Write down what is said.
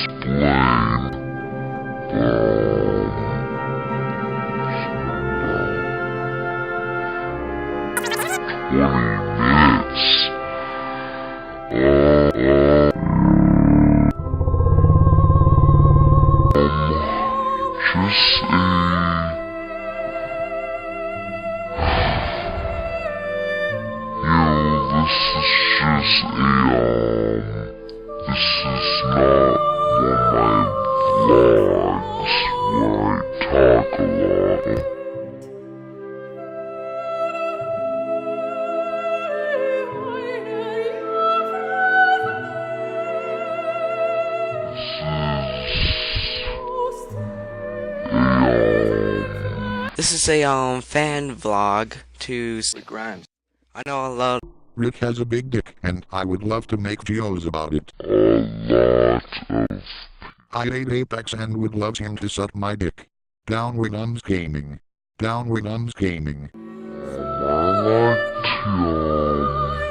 explain the 20 minutes. Just this is just this is not one of my vlogs where I talk a lot. This is a fan vlog to Grimes. I know a lot. Rick has a big dick, and I would love to make videos about it. A lot of. I ate Apex and would love him to suck my dick. Down with Ums Gaming. Down with Ums Gaming. I like to